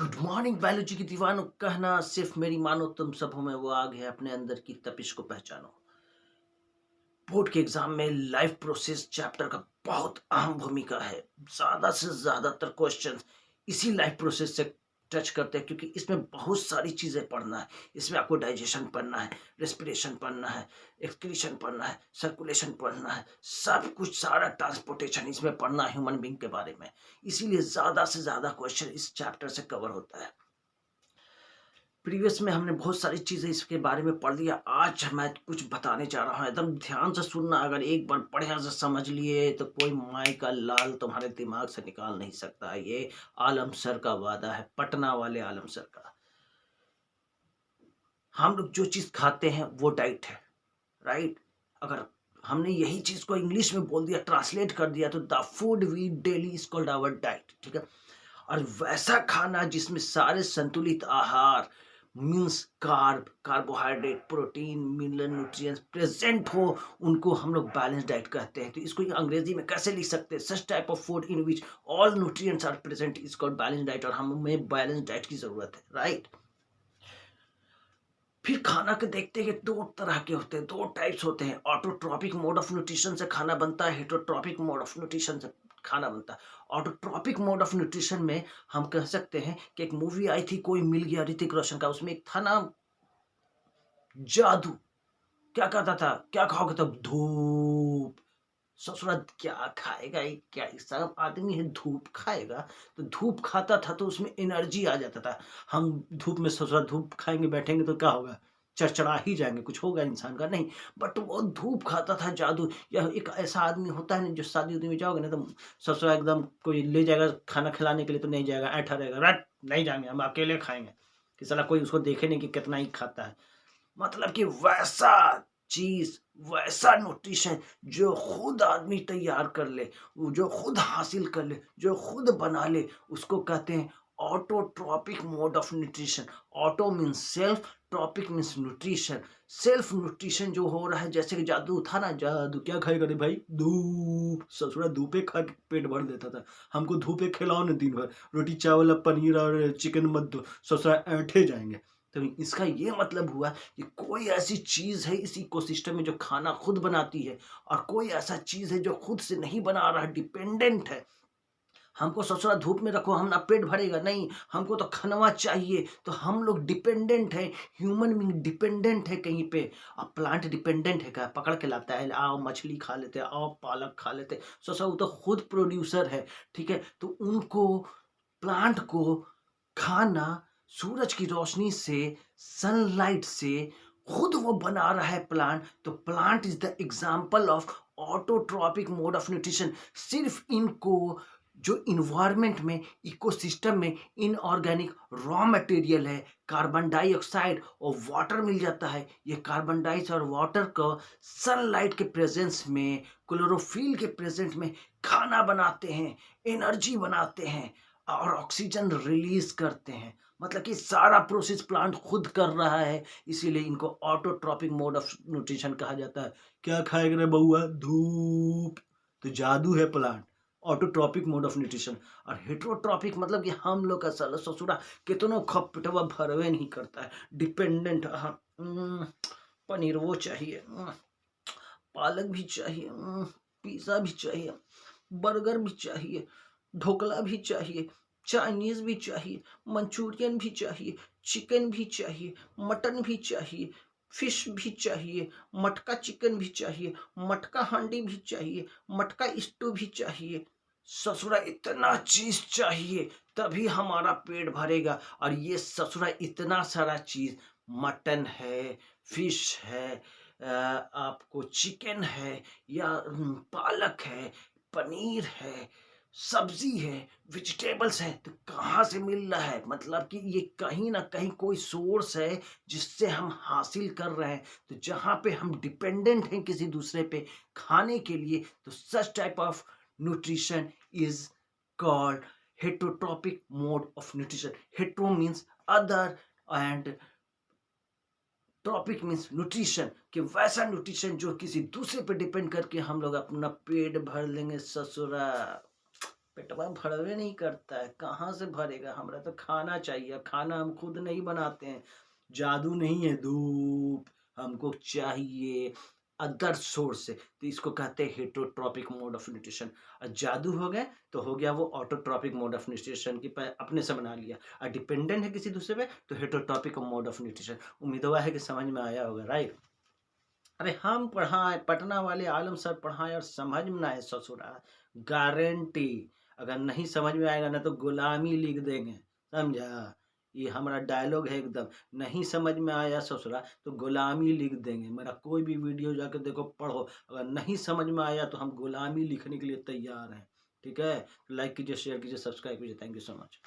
Good morning biology की दीवानों, कहना सिर्फ मेरी मानो, तुम सब में वो आग है, अपने अंदर की तपिश को पहचानो। बोर्ड के एग्जाम में लाइफ प्रोसेस चैप्टर का बहुत अहम भूमिका है। ज्यादा से ज्यादातर क्वेश्चन इसी लाइफ प्रोसेस से टच करते हैं, क्योंकि इसमें बहुत सारी चीजें पढ़ना है। इसमें आपको डाइजेशन पढ़ना है, रेस्पिरेशन पढ़ना है, एक्सक्रीशन पढ़ना है, सर्कुलेशन पढ़ना है, सब कुछ, सारा ट्रांसपोर्टेशन इसमें पढ़ना है ह्यूमन बींग के बारे में। इसीलिए ज्यादा से ज्यादा क्वेश्चन इस चैप्टर से कवर होता है। प्रीवियस में हमने बहुत सारी चीज़ें इसके बारे में पढ़ लिया। आज मैं कुछ बताने जा रहा हूँ, एकदम ध्यान से सुनना। अगर एक बार बढ़िया से समझ लिए तो कोई माई का लाल तुम्हारे दिमाग से निकाल नहीं सकता। ये आलम सर का वादा है, पटना वाले आलम सर का। हम लोग जो चीज़ खाते हैं वो डाइट है, राइट? अगर हमने यही चीज़ को इंग्लिश में बोल दिया, ट्रांसलेट कर दिया, तो the food we daily is called our diet, ठीक है? और वैसा खाना जिसमें सारे संतुलित आहार, means carbohydrate, protein, mineral, nutrients present हो, उनको हम लोग बैलेंस डाइट कहते हैं। तो इसको ये अंग्रेजी में कैसे लिख सकते हैं? Such type of food in which all nutrients are present is called balance diet. और हमें बैलेंस डाइट की जरूरत है, राइट? फिर खाना के देखते हैं कि दो तरह के होते हैं, दो टाइप्स होते हैं। ऑटोट्रॉपिक मोड ऑफ न्यूट्रिशन से खाना बनता है, हेटरोट्रॉपिक मोड ऑफ न्यूट्रिशन से खाना बनता है। ऑटोट्रॉपिक मोड ऑफ न्यूट्रिशन में हम कह सकते हैं कि एक मूवी आई थी, कोई मिल गया, ऋतिक रोशन का। उसमें एक था ना, जादू। क्या कहता था? क्या खाओगे? तब धूप। ससुरा क्या खाएगा? ये क्या सब आदमी है, धूप खाएगा? तो धूप खाता था तो उसमें एनर्जी आ जाता था। हम धूप में, ससुरा धूप खाएंगे, बैठेंगे तो क्या होगा? चरचरा ही जाएंगे, कुछ होगा इंसान का नहीं। बट वो धूप खाता था, जादू। या एक ऐसा आदमी होता है ना, जो शादी उदी में जाओगे ना, तो ससुरा एकदम कोई ले जाएगा खाना खिलाने के लिए तो नहीं जाएगा, ऐठा रहेगा, रट नहीं जाएंगे, हम अकेले खाएंगे, कि साला कोई उसको देखे नहीं कि कितना ही खाता है। मतलब कि वैसा चीज, वैसा न्यूट्रिशन जो खुद आदमी तैयार कर ले, जो खुद हासिल कर ले, जो खुद बना ले, उसको कहते हैं autotrophic mode of nutrition. Auto means self, trophic means nutrition. Self nutrition जो हो रहा है, जैसे कि जादू था ना, जादू क्या खाएगा रे भाई? धूप। ससुरा धूपे खा के पेट भर देता था। हमको धूपे खिलाओ ना दिन भर, रोटी चावल पनीर और चिकन मत दो, ससुरा ऐंठे जाएंगे। तो इसका ये मतलब हुआ कि कोई ऐसी चीज है इस इकोसिस्टम में जो खाना खुद बनाती है, और कोई ऐसा चीज है जो खुद से नहीं बना रहा, डिपेंडेंट है। हमको ससुरा धूप में रखो, हम ना पेट भरेगा नहीं, हमको तो खनवा चाहिए। तो हम लोग डिपेंडेंट है, ह्यूमन बींग डिपेंडेंट है कहीं पे। अब प्लांट डिपेंडेंट है, क्या पकड़ के लाता है, आओ मछली खा लेते, आओ पालक खा लेते। ससुरा वो तो खुद प्रोड्यूसर है, ठीक है? तो उनको, प्लांट को खाना सूरज की रोशनी से, सनलाइट से खुद वो बना रहा है प्लांट। तो plant is the example of autotrophic mode of nutrition. सिर्फ इनको जो इन्वायरमेंट में, इकोसिस्टम में इनऑर्गेनिक रॉ मटेरियल है, कार्बन डाइऑक्साइड और वाटर मिल जाता है। ये कार्बन डाइऑक्साइड और वाटर को सनलाइट के प्रेजेंस में, क्लोरोफिल के प्रेजेंस में खाना बनाते हैं, एनर्जी बनाते हैं और ऑक्सीजन रिलीज करते हैं। मतलब कि सारा प्रोसेस प्लांट खुद कर रहा है, इसीलिए इनको ऑटोट्रॉपिक मोड ऑफ न्यूट्रिशन कहा जाता है। क्या खाएगा रे बउआ? धूप। तो जादू है plant, autotrophic mode of nutrition. और हेट्रोट्रॉपिक मतलब कि हम लोग का साला ससुरा कितनों खप पिटवा भरवे नहीं करता है, डिपेंडेंट। पनीर वो चाहिए, पालक भी चाहिए, पिज़्ज़ा भी चाहिए, बर्गर भी चाहिए, ढोकला भी चाहिए, चाइनीज़ भी चाहिए, मंचूरियन भी चाहिए, चिकन भी चाहिए, मटन भी चाहिए, फिश भी चाहिए, मटका चिकन भी चाहिए, मटका हांडी भी चाहिए, मटका स्टू भी चाहिए। ससुरा इतना चीज चाहिए तभी हमारा पेट भरेगा। और ये ससुरा इतना सारा चीज, मटन है, फिश है, आपको चिकन है, या पालक है, पनीर है, सब्जी है, वेजिटेबल्स है, तो कहाँ से मिल रहा है? मतलब कि ये कहीं ना कहीं कोई सोर्स है जिससे हम हासिल कर रहे हैं। तो जहाँ पे हम डिपेंडेंट हैं किसी दूसरे पे खाने के लिए, तो such type of nutrition is called heterotrophic mode of nutrition. Hetero means other and trophic means nutrition, कि वैसा न्यूट्रिशन जो किसी दूसरे पे डिपेंड करके हम लोग अपना पेट भर लेंगे। ससुरा पेटवा भरवे नहीं करता है, कहाँ से भरेगा? हमरा तो खाना चाहिए, खाना हम खुद नहीं बनाते हैं। जादू नहीं है धूप, हमको चाहिए अदर सोर्स से, तो इसको कहते हैं हेटरोट्रॉपिक मोड ऑफ न्यूट्रिशन। और जादू हो गए तो हो गया वो ऑटोट्रॉपिक मोड ऑफ न्यूट्रिशन की अपने से बना लिया। और डिपेंडेंट है किसी दूसरे पे तो हेटरोट्रॉपिक मोड ऑफ न्यूट्रिशन। उम्मीदवा है कि समझ में आया होगा, राइट? अरे हम पढ़ाए, पटना वाले आलम सर पढ़ाए और समझ में ना आए ससुरा, गारंटी अगर नहीं समझ में आएगा ना तो गुलामी लिख देंगे, समझा? ये हमारा डायलॉग है एकदम। नहीं समझ में आया ससुरा तो गुलामी लिख देंगे। मेरा कोई भी वीडियो जाकर देखो, पढ़ो, अगर नहीं समझ में आया तो हम गुलामी लिखने के लिए तैयार हैं। ठीक है? लाइक कीजिए, शेयर कीजिए, सब्सक्राइब कीजिए। Thank you so much.